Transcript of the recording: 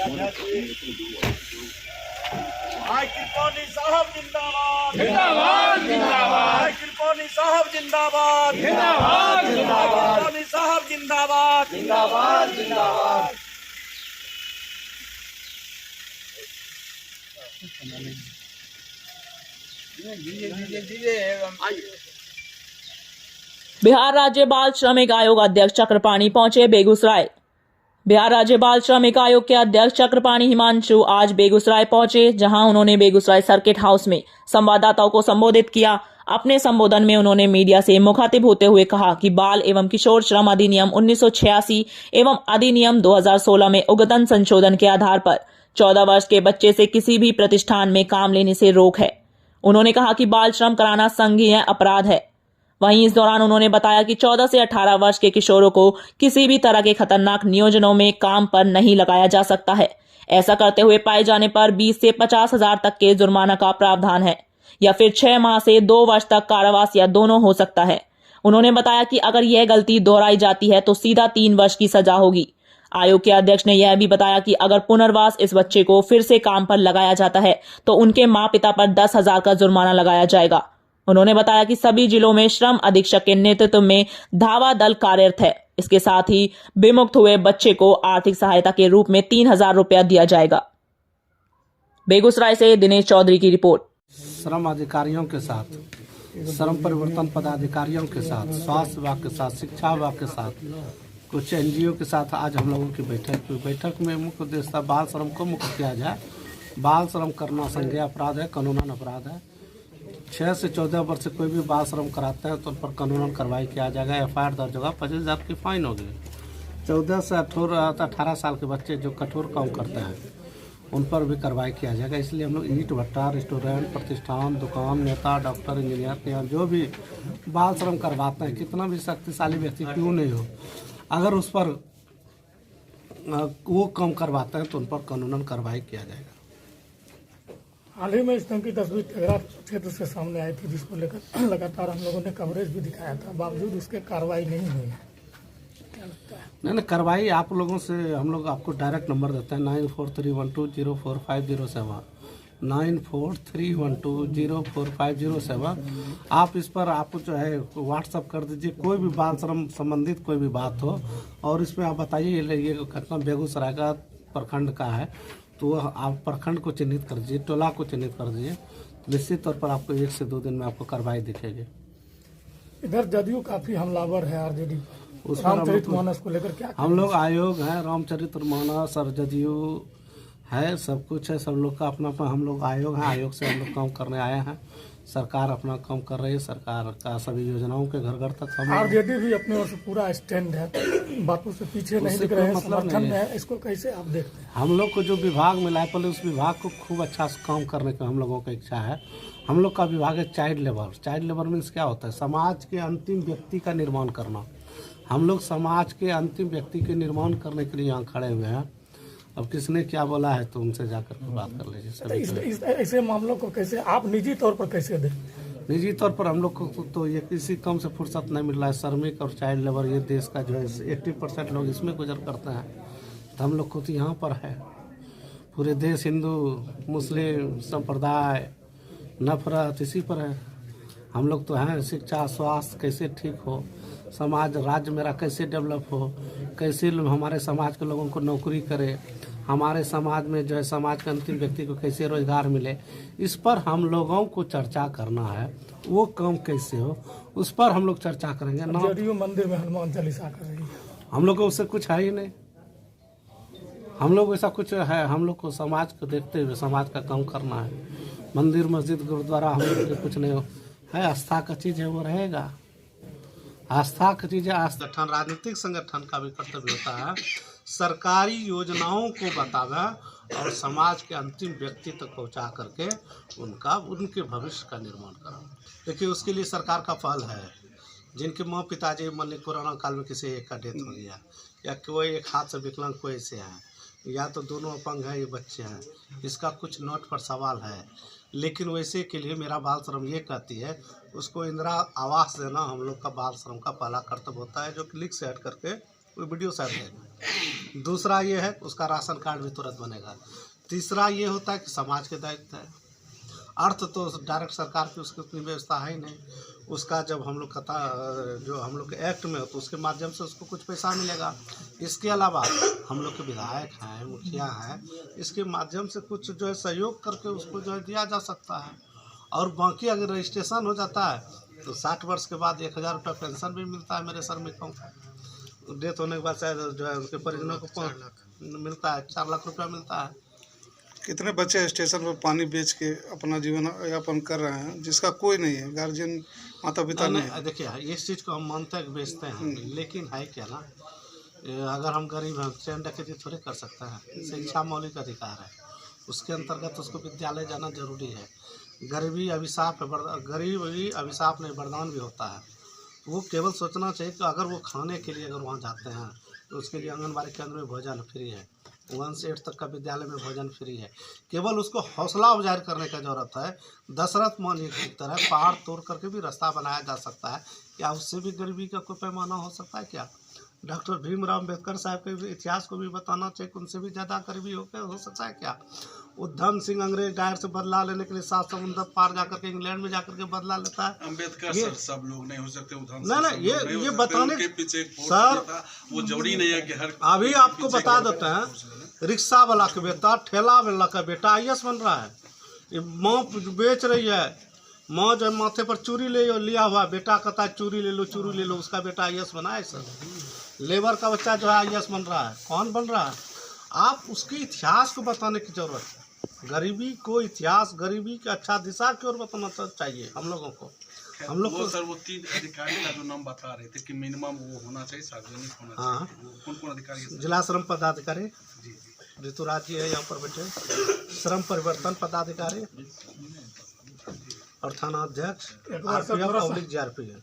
भाई कृपानी साहब जिंदाबाद जिंदाबाद जिंदाबाद भाई कृपानी साहब जिंदाबाद जिंदाबाद जिंदाबाद कृपानी साहब जिंदाबाद जिंदाबाद जिंदाबाद। बिहार राज्य बाल श्रमिक आयोग अध्यक्ष चक्रपाणी पहुंचे बेगूसराय। बिहार राज्य बाल श्रमिक आयोग के अध्यक्ष चक्रपाणी हिमांशु आज बेगूसराय पहुंचे, जहां उन्होंने बेगूसराय सर्किट हाउस में संवाददाताओं को संबोधित किया। अपने संबोधन में उन्होंने मीडिया से मुखातिब होते हुए कहा कि बाल एवं किशोर श्रम अधिनियम 1986 एवं अधिनियम 2016 में उद्यतन संशोधन के आधार पर 14 वर्ष के बच्चे से किसी भी प्रतिष्ठान में काम लेने से रोक है। उन्होंने कहा कि बाल श्रम कराना संज्ञेय अपराध है। वहीं इस दौरान उन्होंने बताया कि 14 से 18 वर्ष के किशोरों को किसी भी तरह के खतरनाक नियोजनों में काम पर नहीं लगाया जा सकता है। ऐसा करते हुए पाए जाने पर 20 से 50 हजार तक के जुर्माना का प्रावधान है, या फिर 6 माह से 2 वर्ष तक कारावास या दोनों हो सकता है। उन्होंने बताया कि अगर यह गलती दोहराई जाती है तो सीधा 3 वर्ष की सजा होगी। आयोग के अध्यक्ष ने यह भी बताया कि अगर पुनर्वास इस बच्चे को फिर से काम पर लगाया जाता है तो उनके माँ पिता पर 10,000 का जुर्माना लगाया जाएगा। उन्होंने बताया कि सभी जिलों में श्रम अधीक्षक के नेतृत्व में धावा दल कार्यरत है। इसके साथ ही विमुक्त हुए बच्चे को आर्थिक सहायता के रूप में 3,000 रुपया दिया जाएगा। बेगूसराय से दिनेश चौधरी की रिपोर्ट। श्रम अधिकारियों के साथ, श्रम परिवर्तन पदाधिकारियों के साथ, स्वास्थ्य विभाग के साथ, शिक्षा विभाग के साथ, कुछ एनजीओ के साथ आज हम लोगों की बैठक में मुख्य उद्देश्य था बाल श्रम को मुक्त किया जाए। बाल श्रम करना संज्ञेय अपराध है, कानूनन अपराध है। 6 से 14 वर्ष से कोई भी बाल श्रम कराता है तो उन पर कानूनन कार्रवाई किया जाएगा, FIR दर्ज होगा, 25,000 की फाइन होगी। 14 से 18 साल के बच्चे जो कठोर काम करते हैं उन पर भी कार्रवाई किया जाएगा। इसलिए हम लोग ईंट भट्टा, रेस्टोरेंट, प्रतिष्ठान, दुकान, नेता, डॉक्टर, इंजीनियर के यहाँ जो भी बाल श्रम करवाते हैं, कितना भी शक्तिशाली व्यक्ति क्यों नहीं हो, अगर उस पर वो काम करवाते हैं तो उन पर कानूनन कार्रवाई किया जाएगा। हाल ही में इस तरह की तस्वीर तेघरा क्षेत्र से सामने आई थी, जिसको लेकर लगातार हम लोगों ने कवरेज भी दिखाया था, बावजूद उसके कार्रवाई नहीं हुई है। क्या लगता है? नहीं, कार्रवाई आप लोगों से हम लोग आपको डायरेक्ट नंबर देते हैं 9431204507 9431204507। आप इस पर आप जो है व्हाट्सअप कर दीजिए, कोई भी बाल श्रम संबंधित कोई भी बात हो, और इसमें आप बताइए ये घटना बेगूसराय का प्रखंड का है, तो आप प्रखंड को चिन्हित कर दीजिए, टोला को चिन्हित कर दीजिए, निश्चित तौर पर आपको 1 से 2 दिन में आपको कार्रवाई दिखेगी। इधर जदयू काफी हमलावर है आरजेडी पर, रामचरितमानस को लेकर क्या हम लोग आयोग है, रामचरितमानस और जदयू है, सब कुछ है, सब लोग का अपना अपना हम लोग आयोग है, आयोग से हम लोग काम करने आए हैं। सरकार अपना काम कर रही है, सरकार का सभी योजनाओं के घर घर तक हम आरजेडी भी अपने ओर से पूरा स्टैंड है, बातों से पीछे नहीं दिख रहे हैं, समर्थन में है। इसको कैसे आप देखते हैं? हम लोग को जो विभाग मिला है, पहले उस विभाग को खूब अच्छा से काम करने की हम लोगों की इच्छा है। हम लोग का विभाग है child labour. Child labour means क्या होता है? समाज के अंतिम व्यक्ति का निर्माण करना। हम लोग समाज के अंतिम व्यक्ति के निर्माण करने के लिए यहाँ खड़े हुए हैं। अब किसने क्या बोला है तो उनसे जाकर के बात कर लीजिए। ऐसे मामलों को कैसे आप निजी तौर पर कैसे देखते हैं? निजी तौर पर हम लोग को तो ये किसी कम से फुर्सत नहीं मिल रहा है। श्रमिक और चाइल्ड लेबर ये देश का जो है 80% लोग इसमें गुजर करते हैं, तो हम लोग को तो यहाँ पर है। पूरे देश हिंदू मुस्लिम संप्रदाय नफरत इसी पर है। हम लोग तो हैं शिक्षा स्वास्थ्य कैसे ठीक हो, समाज राज्य मेरा कैसे डेवलप हो, कैसे हमारे समाज के लोगों को नौकरी करे, हमारे समाज में जो है समाज के अंतिम व्यक्ति को कैसे रोजगार मिले, इस पर हम लोगों को चर्चा करना है। वो काम कैसे हो उस पर हम लोग चर्चा करेंगे ना। जदयू मंदिर में हनुमान चालीसा कर रही है, हम लोग को उससे कुछ है ही नहीं। हम लोग ऐसा कुछ है, हम लोग को समाज को देखते हुए समाज का काम करना है। मंदिर मस्जिद गुरुद्वारा हम लोग कुछ नहीं हो है, आस्था का चीज़ है, वो रहेगा। आस्था की चीज़ है। संगठन राजनीतिक संगठन का भी कर्तव्य होता है सरकारी योजनाओं को बतावे और समाज के अंतिम व्यक्ति तक पहुंचा करके उनके भविष्य का निर्माण करा। देखिए उसके लिए सरकार का पहल है। जिनके माँ पिताजी मान ली कोरोना काल में किसी एक का डेथ हो गया, या कोई एक हाथ से विकलांग कोई ऐसे हैं, या तो दोनों अपंग हैं, ये बच्चे हैं, इसका कुछ नोट पर सवाल है। लेकिन वैसे के लिए मेरा बाल श्रम ये कहती है उसको इंदिरा आवास देना हम लोग का बाल श्रम का पहला कर्तव्य होता है, जो कि लिख से हट करके कोई वीडियो साइड देगा। दूसरा ये है उसका राशन कार्ड भी तुरंत बनेगा। तीसरा ये होता है कि समाज के दायित्व है। अर्थ तो डायरेक्ट सरकार की उसकी उतनी व्यवस्था है ही नहीं। उसका जब हम लोग कथा जो हम लोग के एक्ट में हो तो उसके माध्यम से उसको कुछ पैसा मिलेगा। इसके अलावा हम लोग के विधायक हैं, मुखिया हैं, इसके माध्यम से कुछ जो है सहयोग करके उसको जो है दिया जा सकता है। और बाकी अगर रजिस्ट्रेशन हो जाता है तो 60 वर्ष के बाद 1000 रुपये पेंशन भी मिलता है मेरे श्रमिकों को। डेथ होने के बाद शायद जो है उनके परिजनों को मिलता है 4 लाख रुपया मिलता है। कितने बच्चे स्टेशन पर पानी बेच के अपना जीवन यापन कर रहे हैं जिसका कोई नहीं है, गार्जियन माता पिता नहीं है। देखिए इस चीज़ को हम मानते हैं कि बेचते हैं, लेकिन है क्या ना, अगर हम गरीब हैं ट्रेन डकैती थोड़ी कर सकते हैं। शिक्षा मौलिक अधिकार है, उसके अंतर्गत उसको विद्यालय जाना जरूरी है। गरीबी अभिशाप है, गरीबी अभिशाप नहीं वरदान भी होता है। वो केवल सोचना चाहिए कि अगर वो खाने के लिए अगर वहाँ जाते हैं तो उसके लिए आंगनबाड़ी केंद्र में भोजन फ्री है, 1 से 8 तक का विद्यालय में भोजन फ्री है। केवल उसको हौसला अफजाई करने का ज़रूरत है। दशरथ मुनि की तरह पहाड़ तोड़ करके भी रास्ता बनाया जा सकता है। क्या उससे भी गरीबी का कोई पैमाना हो सकता है क्या? डॉक्टर भीमराव अम्बेडकर साहब के इतिहास को भी बताना चाहिए, उनसे भी ज़्यादा गरीबी हो सकता है क्या? उधम सिंह अंग्रेज डायर से बदला लेने के लिए 7 समुंदर पार जाकर के इंग्लैंड में जाकर के बदला लेता है। अम्बेडकर सर सब लोग नहीं हो सकते, उधम नहीं ये बताने के पीछे सर वो जरूरी नहीं है कि हर अभी आपको बता देते हैं। रिक्शा वाला का बेटा, ठेला वाला का बेटा IAS बन रहा है। ये माँ बेच रही है, माँ जो माथे पर चूड़ी लिया हुआ, बेटा कहता है चूड़ी ले लो, उसका बेटा IAS बना है सर। लेबर का बच्चा जो है IAS बन रहा है। कौन बन रहा है? आप उसके इतिहास को बताने की जरूरत है। गरीबी को इतिहास, गरीबी की अच्छा दिशा की ओर बताना चाहिए हम लोगों को। हम लोग को सर वो 3 अधिकारी का जो नाम बता रहे थे कि मिनिमम वो होना चाहिए, सार्वजनिक होना चाहिए। वो कौन अधिकारी है? जिला श्रम पदाधिकारी ऋतुराज जी है यहाँ पर बैठे, श्रम परिवर्तन पदाधिकारी और थाना अध्यक्ष RPF/GRP है।